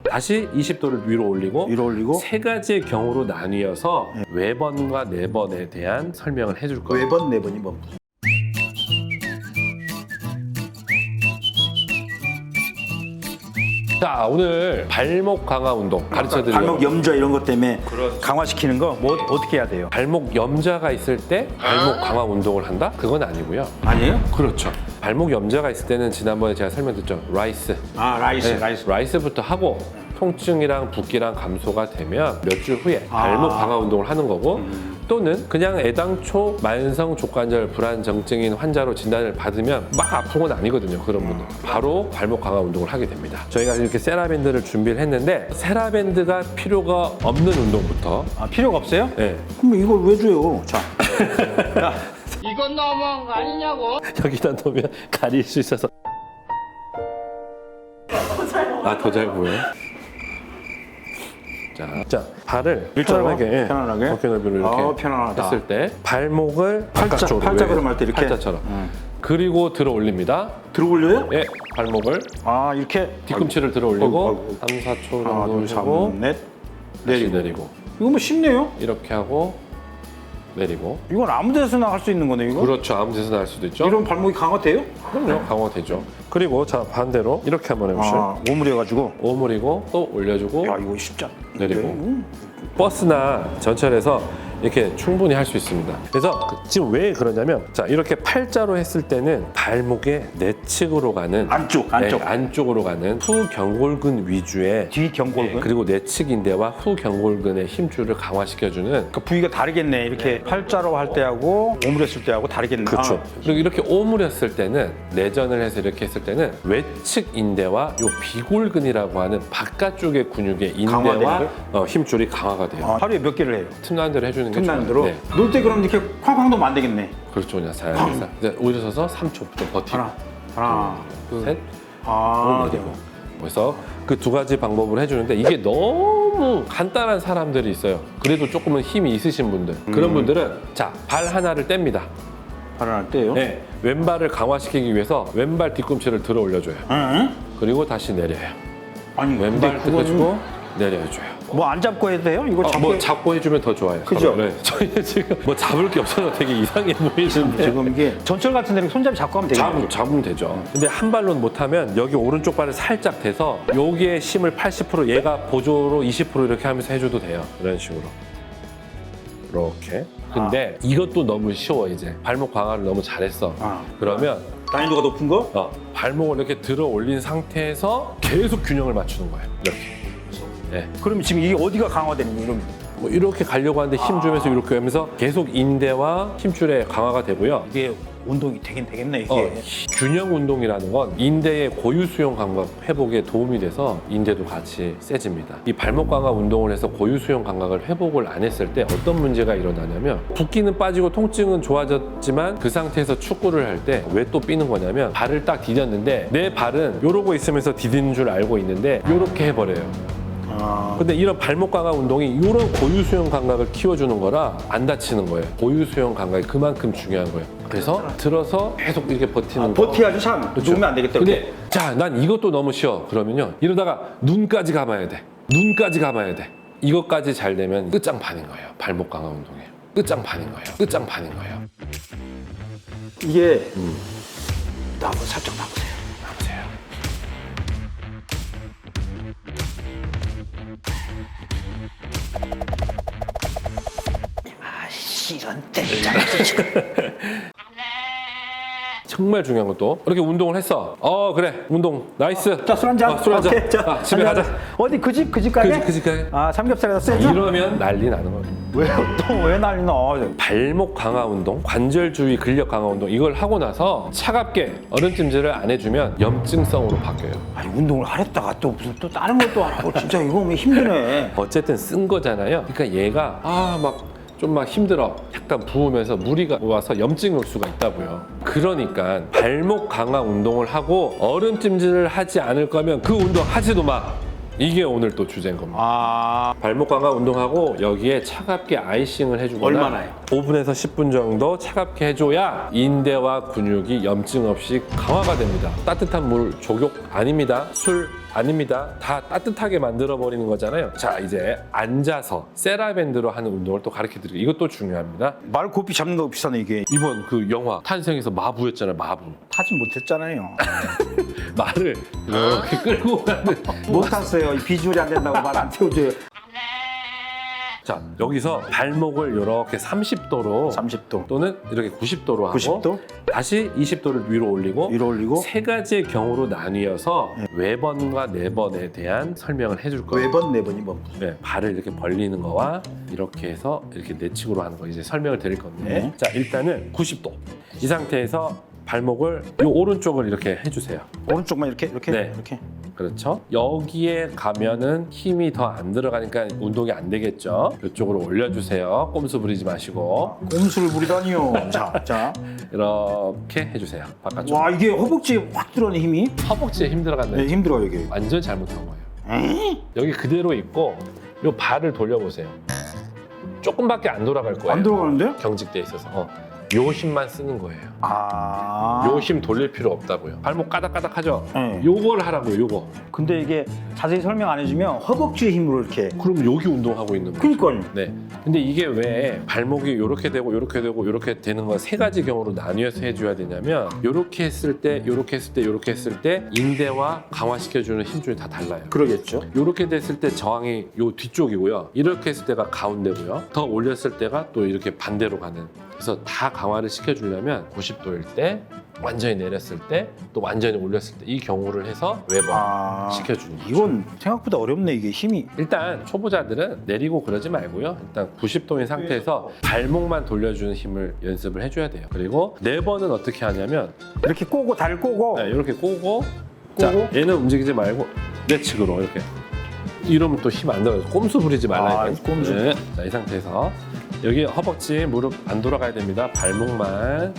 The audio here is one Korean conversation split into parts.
다시 20도를 위로 올리고 세 가지의 경우로 나뉘어서 외번과 내번에 대한 설명을 해줄 거예요. 외번, 내번이 뭡니까? 자, 오늘 발목 강화 운동 가르쳐드리려고. 발목 염좌 이런 것 때문에 강화시키는 거 뭐 어떻게 해야 돼요? 발목 염좌가 있을 때 발목 강화 운동을 한다? 그건 아니고요. 아니에요? 그렇죠. 발목 염좌가 있을 때는 지난번에 제가 설명드렸죠. 라이스. 라이스. 라이스부터 하고 통증이랑 붓기랑 감소가 되면 몇 주 후에 발목 강화 운동을 하는 거고 또는 그냥 애당초 만성 족관절 불안정증인 환자로 진단을 받으면 막 아픈 건 아니거든요. 그런 분들 바로 발목 강화 운동을 하게 됩니다. 저희가 이렇게 세라밴드를 준비를 했는데 세라밴드가 필요가 없는 운동부터 필요가 없어요? 네. 그럼 이걸 왜 줘요? 자, 이건 너무한 거 아니냐고. 여기다 놓으면 가릴 수 있어서 더 잘 보여. 자, 발을 편안하게 어깨 넓이로 이렇게 편안하다. 했을 때 발목을 바깥쪽으로 팔자걸음 할 때 이렇게? 팔자처럼 그리고 들어 올립니다. 들어 올려요? 예, 발목을 이렇게 뒤꿈치를 들어 올리고 아이고. 3, 4초 하나, 정도 둘, 셋, 하고 넷. 다시 내리고 이거 뭐 쉽네요? 이렇게 하고 내리고. 이건 아무 데서나 할 수 있는 거네, 이거? 그렇죠. 아무 데서나 할 수도 있죠. 이런 발목이 강화돼요? 그럼요. 강화되죠. 그리고 자, 반대로 이렇게 한번 해보시죠. 오므려가지고. 오므리고 또 올려주고 야, 이거 쉽지 않 내리고. 버스나 전철에서 이렇게 충분히 할 수 있습니다. 그래서 지금 왜 그러냐면 자, 이렇게 팔자로 했을 때는 발목의 내측으로 가는 안쪽. 안쪽으로 가는 후경골근 위주의 뒤경골근? 그리고 내측인대와 후경골근의 힘줄을 강화시켜주는 그 부위가 다르겠네. 이렇게 팔자로 할 때하고 오므렸을 때하고 다르겠네. 그렇죠. 그리고 이렇게 오므렸을 때는 내전을 해서 이렇게 했을 때는 외측 인대와 요 비골근이라고 하는 바깥쪽의 근육의 인대와 강화되는 힘줄이 강화가 돼요. 하루에 몇 개를 해요? 틈나는 대로 해주는 게 틈나는 좋아요. 대로? 놀 때 그럼 이렇게 쾅쾅 놓으면 안 되겠네. 그렇죠. 그냥 살살. 이제 올려서서 3초부터 버티고 하나, 셋, 아, 내리고. 그래서 그 두 가지 방법을 해주는데 이게 너무 간단한 사람들이 있어요. 그래도 조금은 힘이 있으신 분들. 그런 분들은 자, 발 하나를 뗍니다. 발을 때요? 네, 왼발을 강화시키기 위해서 왼발 뒤꿈치를 들어 올려줘요. 응? 그리고 다시 내려요. 아니, 왼발 근데 뜯어주고 내려줘요. 뭐 안 잡고 해도 돼요? 이거 잡고. 뭐 잡고 해주면 더 좋아요. 그죠? 네. 저희는 지금 뭐 잡을 게 없어서 되게 이상해 보이는데 지금 이게 전철 같은 데는 손잡이 잡고 하면 되겠네. 잡으면 되죠. 근데 한 발로는 못하면 여기 오른쪽 발을 살짝 대서 여기에 힘을 80% 얘가 보조로 20% 이렇게 하면서 해줘도 돼요. 이런 식으로. 이렇게. 근데 이것도 너무 쉬워 이제. 발목 강화를 너무 잘했어. 그러면 난이도가 높은 거? 발목을 이렇게 들어 올린 상태에서 계속 균형을 맞추는 거예요. 이렇게. 네. 그럼 지금 이게 어디가 강화되는 거예요? 이러면? 뭐 이렇게 가려고 하는데 힘 주면서 이렇게 하면서 계속 인대와 힘줄의 강화가 되고요. 이게 운동이 되긴 되겠네, 이게. 균형 운동이라는 건 인대의 고유 수용 감각 회복에 도움이 돼서 인대도 같이 세집니다. 이 발목 강화 운동을 해서 고유 수용 감각을 회복을 안 했을 때 어떤 문제가 일어나냐면 붓기는 빠지고 통증은 좋아졌지만 그 상태에서 축구를 할 때 왜 또 삐는 거냐면 발을 딱 디뎠는데 내 발은 이러고 있으면서 디디는 줄 알고 있는데 이렇게 해버려요. 근데 이런 발목 강화 운동이 이런 고유 수용 감각을 키워주는 거라 안 다치는 거예요. 고유 수용 감각이 그만큼 중요한 거예요. 그래서 들어서 계속 이렇게 버티는 거. 버티야지 참. 그렇죠. 놓으면 안 되겠다. 근데 자, 난 이것도 너무 쉬워. 그러면요. 이러다가 눈까지 감아야 돼. 눈까지 감아야 돼. 이것까지 잘 되면 끝장반인 거예요. 발목 강화 운동에. 끝장반인 거예요. 끝장반인 거예요. 이게 살짝 나보세요. 보세요. 이런 때. 정말 중요한 것도 이렇게 운동을 했어. 그래 운동 나이스. 자, 술 한잔. 술 한잔. 오케이, 자, 집에 한잔. 가자. 어디 그 집 가게? 그 집 가게. 삼겹살에다 세죠? 이러면 난리 나는 거예요. 왜 난리 나? 발목 강화 운동, 관절 주위 근력 강화 운동 이걸 하고 나서 차갑게 얼음찜질을 안 해주면 염증성으로 바뀌어요. 아니, 운동을 하랬다가 또 무슨 또 다른 것도 안 하고 진짜 이거 왜 힘드네. 어쨌든 쓴 거잖아요. 그러니까 얘가 좀 막 힘들어. 약간 부으면서 무리가 와서 염증이 올 수가 있다고요. 그러니까 발목 강화 운동을 하고 얼음찜질을 하지 않을 거면 그 운동 하지도 마. 이게 오늘 또 주제인 겁니다. 발목 강화 운동하고 여기에 차갑게 아이싱을 해주거나 얼마나요? 5분에서 10분 정도 차갑게 해줘야 인대와 근육이 염증 없이 강화가 됩니다. 따뜻한 물 족욕 아닙니다. 술 아닙니다. 다 따뜻하게 만들어 버리는 거잖아요. 자, 이제 앉아서 세라밴드로 하는 운동을 또 가르쳐 드릴게요. 이것도 중요합니다. 말 고삐 잡는 거 비슷하네 이게. 이번 그 영화 탄생에서 마부였잖아요. 마부. 타진 못했잖아요. 말을 이렇게 끌고 가는. 못 탔어요. 이 비주얼이 안 된다고 말 안 태워줘요. 자, 여기서 발목을 이렇게 30도로 30도. 또는 이렇게 90도로 하고 90도? 다시 20도를 위로 올리고 위로 올리고. 세 가지의 경우로 나뉘어서 외번과 내번에 대한 설명을 해줄 거예요. 외번 내번이 뭐? 네, 발을 이렇게 벌리는 거와 이렇게 해서 이렇게 내측으로 하는 거 이제 설명을 드릴 건데 네. 자, 일단은 90도 이 상태에서 발목을 이 오른쪽을 이렇게 해주세요. 오른쪽만 이렇게 네. 이렇게. 그렇죠. 여기에 가면은 힘이 더 안 들어가니까 운동이 안 되겠죠. 이쪽으로 올려주세요. 꼼수 부리지 마시고 꼼수를 부리다니요. 자. 이렇게 해주세요. 바깥쪽. 와 이게 허벅지에 확 들어오는 힘이. 허벅지에 힘 들어갔네. 네, 힘들어요 이게. 완전 잘못한 거예요. 에이? 여기 그대로 있고 요 발을 돌려보세요. 조금밖에 안 돌아갈 거예요. 안 들어가는데? 경직돼 있어서. 요 힘만 쓰는 거예요. 아. 요 힘 돌릴 필요 없다고요. 발목 까닥까닥 하죠? 네. 요걸 하라고요, 요거. 근데 이게 자세히 설명 안 해주면 허벅지의 힘으로 이렇게. 그럼 여기 운동하고 있는 거죠. 그러니까요. 네. 근데 이게 왜 발목이 요렇게 되고 요렇게 되고 요렇게 되는 건 세 가지 경우로 나뉘어서 해줘야 되냐면 요렇게 했을 때, 요렇게 했을 때, 요렇게 했을 때 인대와 강화시켜주는 힘줄이 다 달라요. 그러겠죠. 요렇게 됐을 때 저항이 요 뒤쪽이고요. 이렇게 했을 때가 가운데고요. 더 올렸을 때가 또 이렇게 반대로 가는. 그래서 다 강화를 시켜주려면 90도일 때, 완전히 내렸을 때, 또 완전히 올렸을 때 이 경우를 해서 외번 시켜주는 거죠. 이건 생각보다 어렵네 이게 힘이. 일단 초보자들은 내리고 그러지 말고요. 일단 90도인 상태에서 발목만 돌려주는 힘을 연습을 해줘야 돼요. 그리고 네 번은 어떻게 하냐면 이렇게 꼬고 다리를 꼬고. 네, 이렇게 꼬고 자, 얘는 움직이지 말고 내측으로 이렇게 이러면 또 힘 안 들어가서 꼼수 부리지 말라니까. 꼼수. 네. 자, 이 상태에서 여기 허벅지 무릎 안 돌아가야 됩니다. 발목만.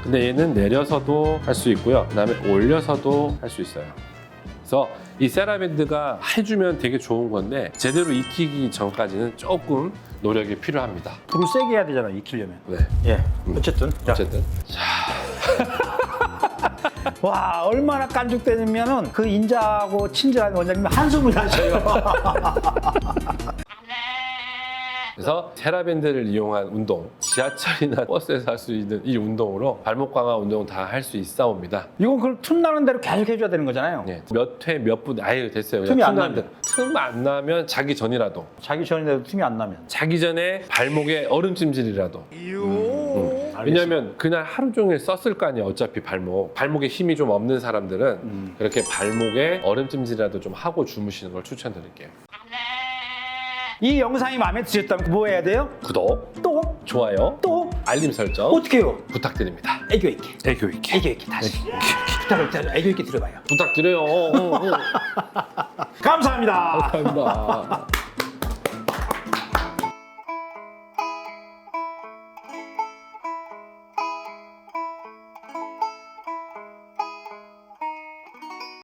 근데 얘는 내려서도 할 수 있고요. 그다음에 올려서도 할 수 있어요. 그래서 이 세라밴드가 해주면 되게 좋은 건데 제대로 익히기 전까지는 조금 노력이 필요합니다. 불을 세게 해야 되잖아 익히려면. 네. 예. 어쨌든. 자. 어쨌든 와 얼마나 깐죽대냐면은 그 인자하고 친절한 원장님이 한숨을 하셔요. 그래서 세라밴드를 이용한 운동, 지하철이나 버스에서 할 수 있는 이 운동으로 발목 강화 운동 다 할 수 있사옵니다. 이건 그걸 틈 나는 대로 계속 해줘야 되는 거잖아요. 네, 몇 회, 몇 분, 아예 됐어요. 틈이 안 나면 틈 안 나면 자기 전이라도, 자기 전인데도 틈이 안 나면. 자기 전에 발목에 얼음찜질이라도. 왜냐하면 그날 하루 종일 썼을 거 아니야. 어차피 발목에 힘이 좀 없는 사람들은 그렇게 발목에 얼음찜질이라도 좀 하고 주무시는 걸 추천드릴게요. 이 영상이 마음에 드셨다면 뭐 해야 돼요? 구독, 또? 좋아요, 또? 알림 설정 어떻게 해요? 부탁드립니다. 애교 있게. 애교 있게. 애교 있게 다시. 부탁을 드려. 애교 있게 들어봐요. 부탁드려요. 감사합니다. 감사합니다.